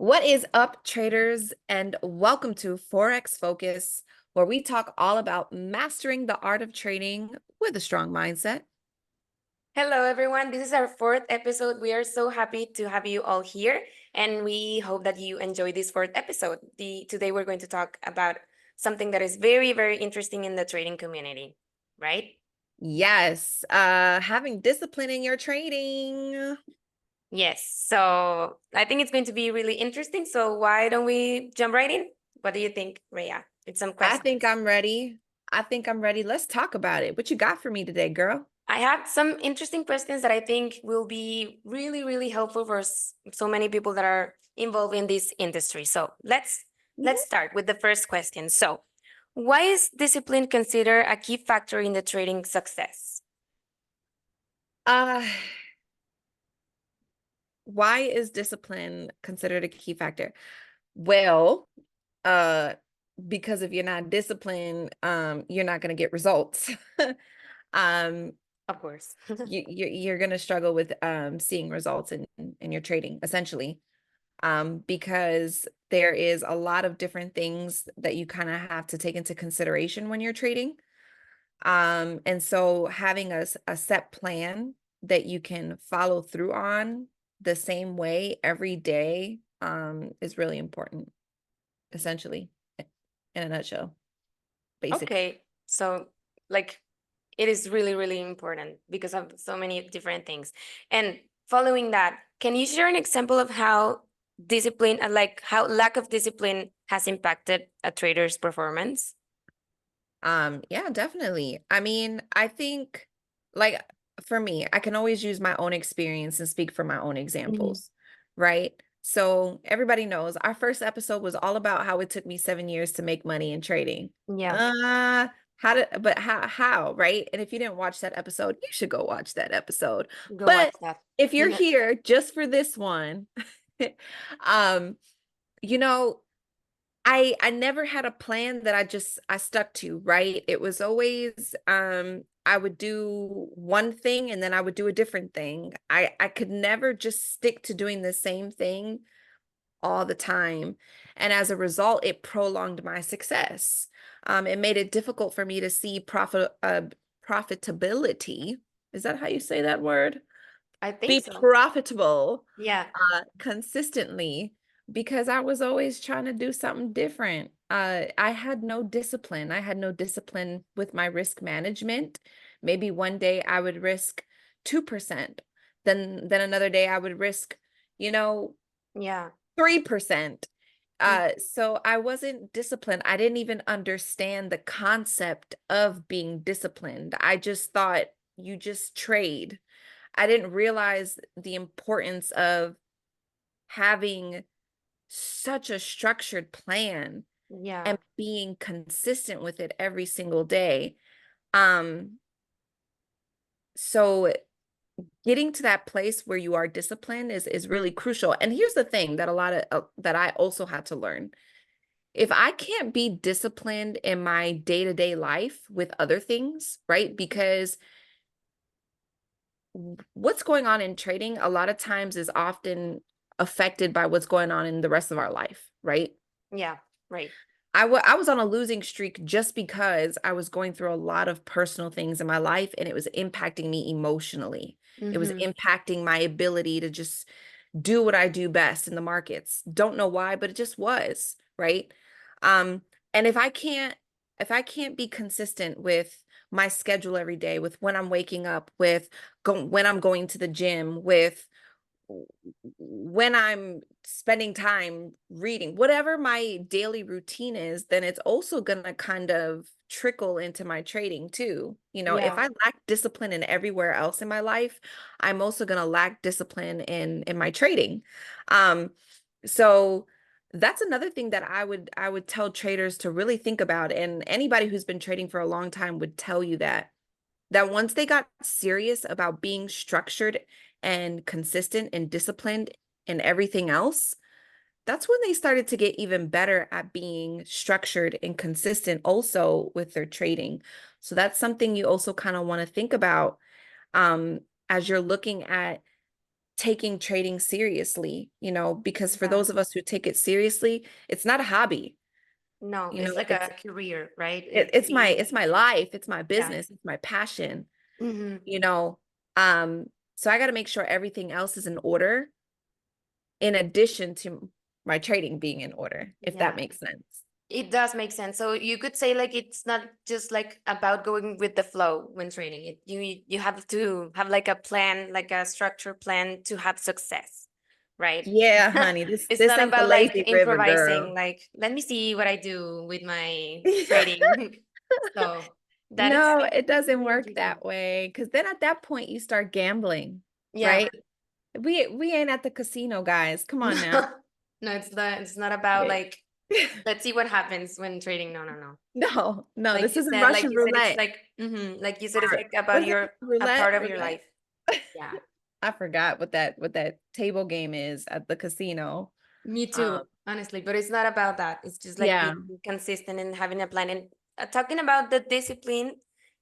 What is up, traders, and welcome to Forex Focus, where we talk all about mastering the art of trading with a strong mindset. Hello, everyone. This is our fourth episode. We are so happy to have you all here, and we hope that you enjoy this fourth episode. Today, we're going to talk about something that is very, very interesting in the trading community, right? Yes, having discipline in your trading. Yes. So I think it's going to be really interesting. So why don't we jump right in? What do you think, Rhea? It's some I think questions. I'm ready. I think I'm ready. Let's talk about it. What you got for me today, girl? I have some interesting questions that I think will be really, really helpful for so many people that are involved in this industry. So let's Mhm. start with the first question. So, why is discipline considered a key factor in the trading success? Uh, why is discipline considered a key factor? Well, uh, because if you're not disciplined, you're not going to get results. um Of course. you're going to struggle with seeing results in your trading essentially, because there is a lot of different things that you kind of have to take into consideration when you're trading, and so having a set plan that you can follow through on the same way every day is really important, essentially, in a nutshell, basic. Okay. So, like, it is really, really important because of so many different things. And following that, can you share an example of how discipline, like how lack of discipline has impacted a trader's performance? Yeah, definitely. I mean, I think, like, for me, I can always use my own experience and speak from my own Mhm. examples, right? So everybody knows our first episode was all about how it took me 7 years to make money in trading. Yeah, Uh, how, right? And if you didn't watch that episode, you should go watch that episode. go watch But that. if you're here just for this one, um, you know, I never had a plan that I stuck to, right? It was always I would do one thing and then I would do a different thing. I could never just stick to doing the same thing all the time. And as a result, it prolonged my success. It made it difficult for me to see profitability. Is that how you say that word? I think Be so. profitable Yeah, consistently, because I was always trying to do something different. I had no discipline. I had no discipline with my risk management. Maybe one day I would risk 2%. Then another day I would risk, you know, yeah. 3%. Mm. So I wasn't disciplined. I didn't even understand the concept of being disciplined. I just thought you just trade. I didn't realize the importance of having such a structured plan Yeah, and being consistent with it every single day. Um, so getting to that place where you are disciplined is really crucial. And here's the thing that a lot of that I also had to learn. If I can't be disciplined in my day-to-day life with other things, right? Because what's going on in trading a lot of times is often affected by what's going on in the rest of our life, right? yeah, right. I was on a losing streak just because I was going through a lot of personal things in my life and it was impacting me emotionally. It was Mm-hmm. impacting my ability to just do what I do best in the markets. Don't know why, but it just was, right? Um, and if I can't be consistent with my schedule every day, with when I'm waking up, with when I'm going to the gym, with when I'm spending time reading, whatever my daily routine is, then it's also going to kind of trickle into my trading too. If Yeah. I lack discipline in everywhere else in my life, I'm also going to lack discipline in my trading. Um, so that's another thing that I would tell traders to really think about. And anybody who's been trading for a long time would tell you that once they got serious about being structured and consistent and disciplined and everything else, that's when they started to get even better at being structured and consistent also with their trading. So that's something you also kind of want to think about, as you're looking at taking trading seriously, because for Yeah. those of us who take it seriously, it's not a hobby. No, it's like It's a career, right? it, It's it's my being, it's my life, it's my yeah. business, it's my passion, Hmm. you know. Um, so I got to make sure everything else is in order in addition to my trading being in order, if that Yeah. makes sense. It does make sense. So you could say like it's not just like about going with the flow when training. You have to have like a plan, like a structured plan to have success, right? Yeah, honey, this It's this not ain't the about like lazy river, improvising, girl. like let me see what I do with my trading. So that is No, it doesn't really work interesting. that way because then at that point you start gambling, Yeah. right? We ain't at the casino, guys. Come on now. No, it's not about Yeah. like let's see what happens when trading. No, no, no. No, no, Like this you isn't said, like Russian you said, it's roulette. like like you said, it's Or like about was it your a roulette? part of your Roulette? life. Yeah, I forgot what that table game is at the casino. me too, Um, honestly. But it's not about that. It's just like yeah, being consistent and having a plan and talking about the discipline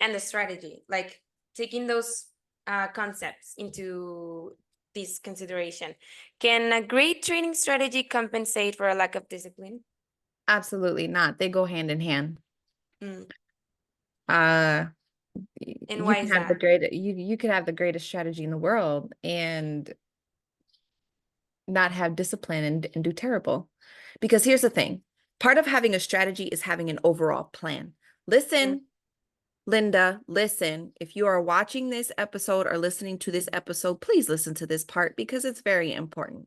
and the strategy, like taking those concepts into this consideration. Can a great training strategy compensate for a lack of discipline? absolutely not. They go hand in hand. Mm. Uh, And you why can is have the that? great you could have the greatest strategy in the world and not have discipline and do terrible. Because here's the thing. Part of having a strategy is having an overall plan. Mm. Listen, Linda, listen. If you are watching this episode or listening to this episode, please listen to this part because it's very important.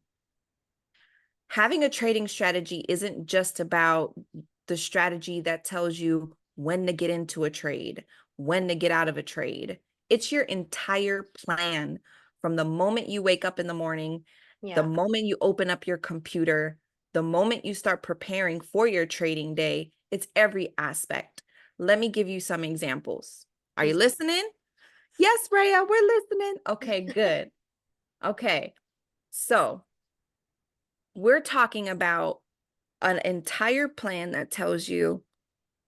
Having a trading strategy isn't just about the strategy that tells you when to get into a trade, when to get out of a trade. It's your entire plan from the moment you wake up in the morning, the Yeah. moment you open up your computer, the moment you start preparing for your trading day. It's every aspect. Let me give you some examples. Are you Mhm. listening? Yes, Rhea, we're listening. Okay, good. Okay. So we're talking about an entire plan that tells you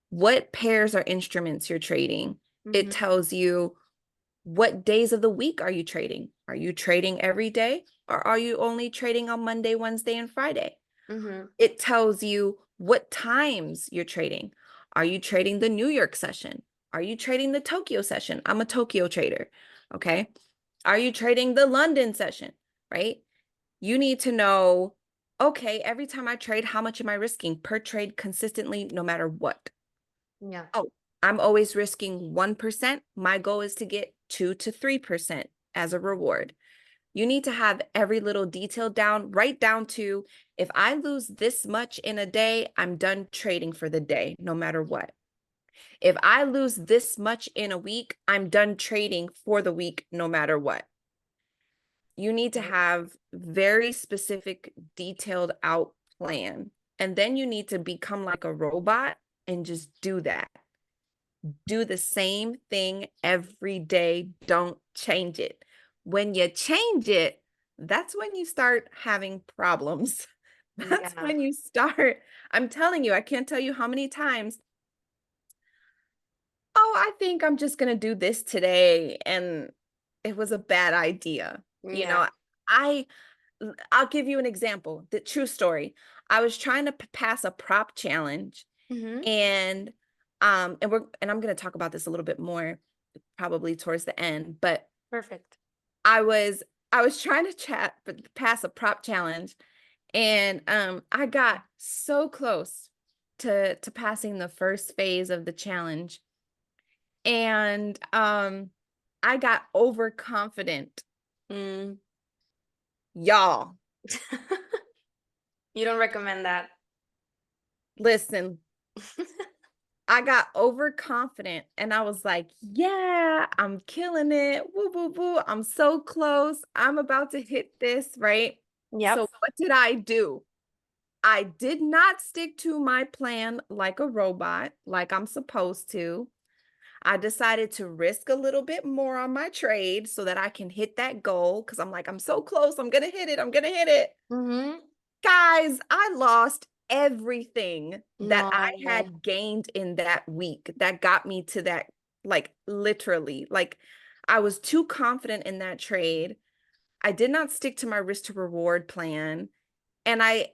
what pairs or instruments you're trading. It Mhm. tells you what days of the week are you trading? Are you trading every day or are you only trading on Monday, Wednesday, and Friday? Mhm. It tells you what times you're trading. Are you trading the New York session? Are you trading the Tokyo session? I'm a Tokyo trader. Okay. Are you trading the London session? Right? You need to know, okay, every time I trade, how much am I risking per trade consistently, no matter what? Yeah. Oh, I'm always risking 1%. My goal is to get 2 to 3% as a reward. You need to have every little detail down, right down to if I lose this much in a day, I'm done trading for the day, no matter what. If I lose this much in a week, I'm done trading for the week, no matter what. You need to Right. have very specific, detailed out plan. And then you need to become like a robot and just do that. Do the same thing every day. Don't change it. When you change it, that's when you start having problems. That's Yeah. when you start. I'm telling you, I can't tell you how many times, oh, I think I'm just going to do this today. And it was a bad idea. You Yeah. know, I I'll give you an example. The true story. I was trying to pass a prop challenge Mhm. and I'm going to talk about this a little bit more probably towards the end, but Perfect. I was I was trying to pass a prop challenge and I got so close to passing the first phase of the challenge and I got overconfident. Mm. Y'all, You don't recommend that. listen, I got overconfident and I was like, yeah, I'm killing it. Woo, woo, woo. I'm so close. I'm about to hit this, right? Yep. So, what did I do? I did not stick to my plan like a robot, like I'm supposed to. I decided to risk a little bit more on my trade so that I can hit that goal because I'm like, I'm so close. I'm going to hit it. I'm going to hit it. Mhm. Guys, I lost everything that I No. had gained in that week that got me to that, like literally, like I was too confident in that trade. I did not stick to my risk to reward plan. And I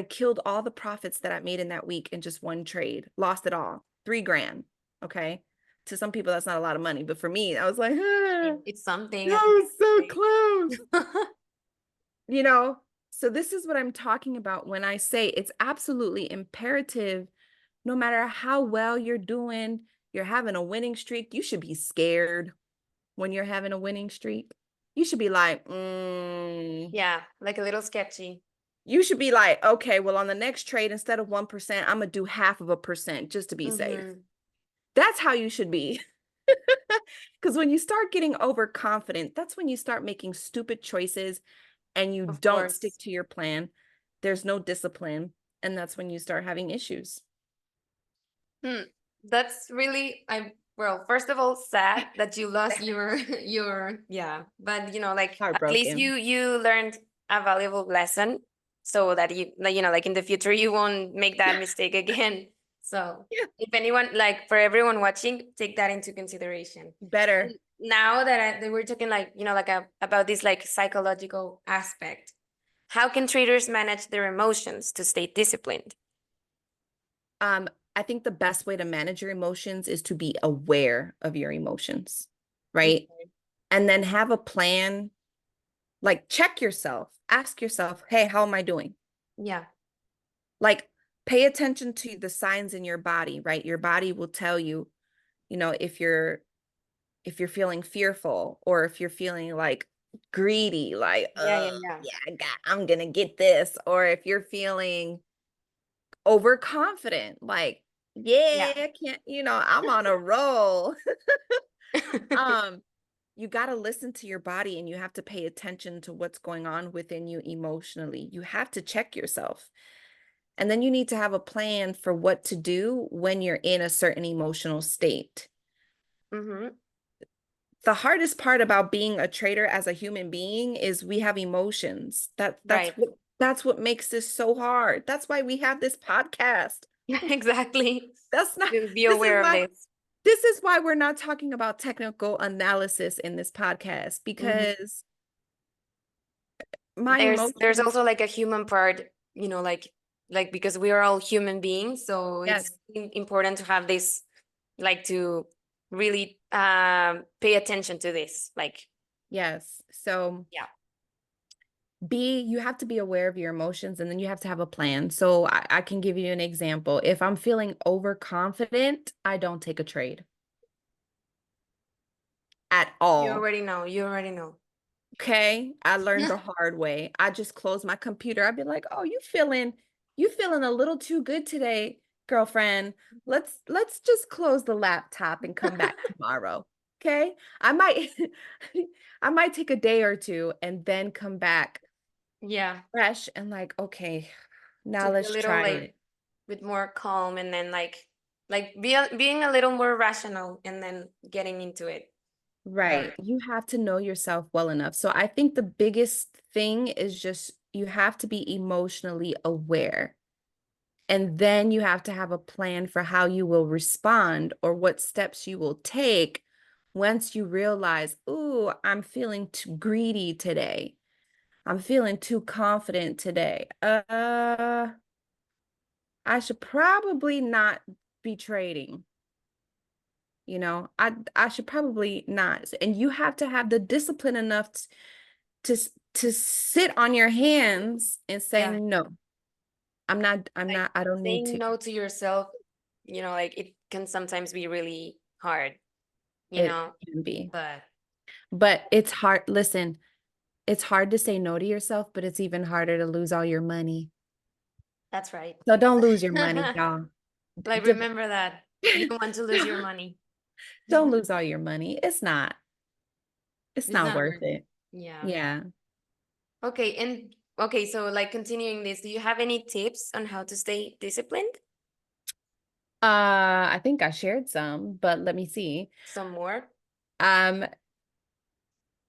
killed all the profits that I made in that week in just one trade, lost it all, 3 grand. Okay. To some people, that's not a lot of money, but for me, I was like, ah, It's something that at the was so end close, of the day. you know? So this is what I'm talking about when I say it's absolutely imperative, no matter how well you're doing, you're having a winning streak, you should be scared when you're having a winning streak. You should be like, Yeah, like a little sketchy. you should be like, okay, well, on the next trade, instead of 1%, I'm gonna do 0.5% just to be safe. Mm-hmm. That's how you should be. Because when you start getting overconfident, that's when you start making stupid choices and you Of don't stick course. to your plan. There's no discipline. And that's when you start having issues. Hmm. That's really, well, first of all, sad that you lost your your, yeah, but like at least Heartbroken. you learned a valuable lesson so that like in the future you won't make that mistake again. So Yeah. if anyone, like for everyone watching, take that into consideration. Better. And now that we're talking like, like about this like psychological aspect, how can traders manage their emotions to stay disciplined? Um, I think the best way to manage your emotions is to be aware of your emotions, right? Okay. And then have a plan. Like, check yourself, ask yourself, hey, how am I doing? Yeah. Like, pay attention to the signs in your body, right? Your body will tell you, if you're feeling fearful or if you're feeling like greedy, like, Yeah, yeah, yeah. yeah, I'm gonna get this, or if you're feeling overconfident, like, yeah, Yeah. I can't, I'm on a roll. um you got to listen to your body and you have to pay attention to what's going on within you emotionally. You have to check yourself. And then you need to have a plan for what to do when you're in a certain emotional state. Mm-hmm. The hardest part about being a trader as a human being is we have emotions. That's Right. what makes this so hard. That's why we have this podcast. Yeah, exactly. That's not To be this is aware of why this. this is why we're not talking about technical analysis in this podcast Hmm. because my There's emotions, also like a human part, like because we are all human beings, so it's yes, important to have this, like to really pay attention to this. Like, yes. So yeah. you have to be aware of your emotions and then you have to have a plan. So I can give you an example. If I'm feeling overconfident, I don't take a trade at You all. already know. You already know. Okay. I learned the hard way. I just close my computer. I'd be like, oh, you feeling a little too good today, girlfriend. Let's just close the laptop and come back tomorrow. Okay. I might I might take a day or two and then come back Yeah. fresh and like, okay, now To be a let's little try like it. bit more calm, and then like being a little more rational and then getting into it. Right. Right. You have to know yourself well enough. So I think the biggest thing is just you have to be emotionally aware. And then you have to have a plan for how you will respond or what steps you will take once you realize, ooh, I'm feeling too greedy today. I'm feeling too confident today. I should probably not be trading. I should probably not. And you have to have the discipline enough to to sit on your hands and say, Yeah. no, Like I don't need saying to. no to yourself, like it can sometimes be really hard, It can be. but But it's hard. Listen, it's hard to say no to yourself, but it's even harder to lose all your money. that's right. So don't lose your money, y'all. Like, D- remember that you don't want to lose your money. don't lose all your money. It's It's not not worth worth it. it. Yeah. Yeah. Okay, and okay, so like continuing this, do you have any tips on how to stay disciplined? I think I shared some, but let me see. Some more? Um,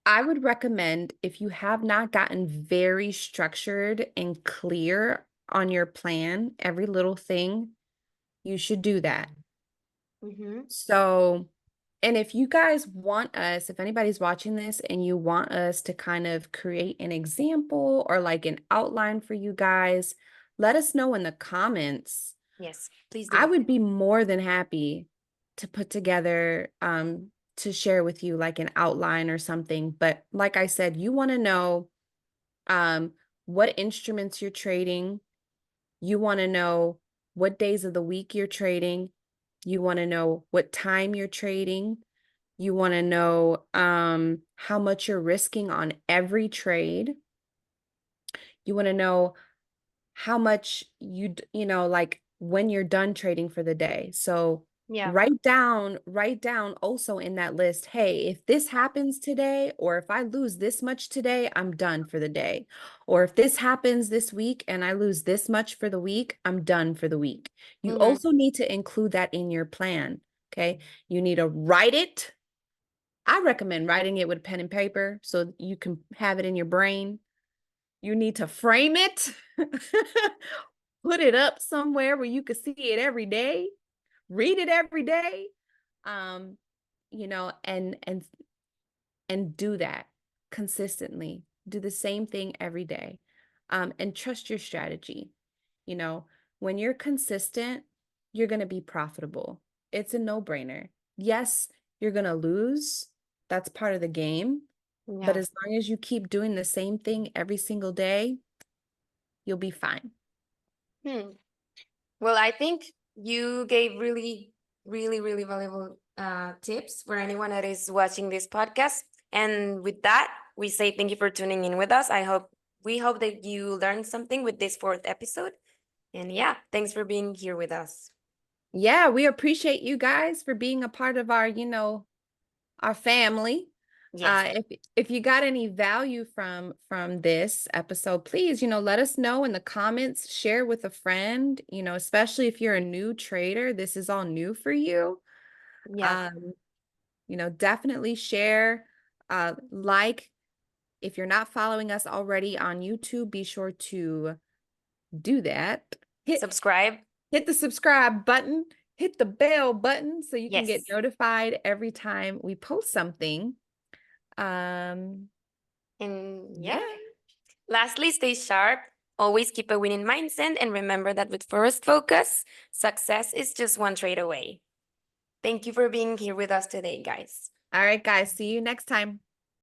I would recommend if you have not gotten very structured and clear on your plan, every little thing, you should do that. Mm-hmm. So And if you guys want us, if anybody's watching this and you want us to kind of create an example or like an outline for you guys, let us know in the comments. Yes, please I do. would be more than happy to put together to share with you like an outline or something. But like I said, you want to know um what instruments you're trading. You want to know what days of the week you're trading. You want to know what time you're trading. You want to know how much you're risking on every trade. You want to know how much you know, like when you're done trading for the day. So Yeah. write down also in that list, hey, if this happens today, or if I lose this much today, I'm done for the day. Or if this happens this week and I lose this much for the week, I'm done for the week. You Mm-hmm. also need to include that in your plan. Okay. You need to write it. I recommend writing it with pen and paper so you can have it in your brain. You need to frame it, put it up somewhere where you can see it every day, read it every day. Um, you know, and do that consistently. Do the same thing every day. And trust your strategy. You know, when you're consistent, you're going to be profitable. It's a no-brainer. Yes, you're going to lose. That's part of the game. But Yeah. as long as you keep doing the same thing every single day, you'll be fine. Hmm. Well, I think you gave really, really, really valuable tips for anyone that is watching this podcast. And with that, we say thank you for tuning in with us. We hope that you learned something with this fourth episode. And yeah, thanks for being here with us. Yeah, we appreciate you guys for being a part of our, our family. Yes. If you got any value from this episode, please, let us know in the comments, share with a friend, especially if you're a new trader, this is all new for you. Yeah. Um, definitely share, like if you're not following us already on YouTube, be sure to do that. Hit Subscribe. hit the subscribe button, hit the bell button so you can get Yes. notified every time we post something. And yeah. Yeah. Lastly, stay sharp. Always keep a winning mindset and remember that with Forest Focus, success is just one trade away. Thank you for being here with us today, guys. All right, guys. See you next time.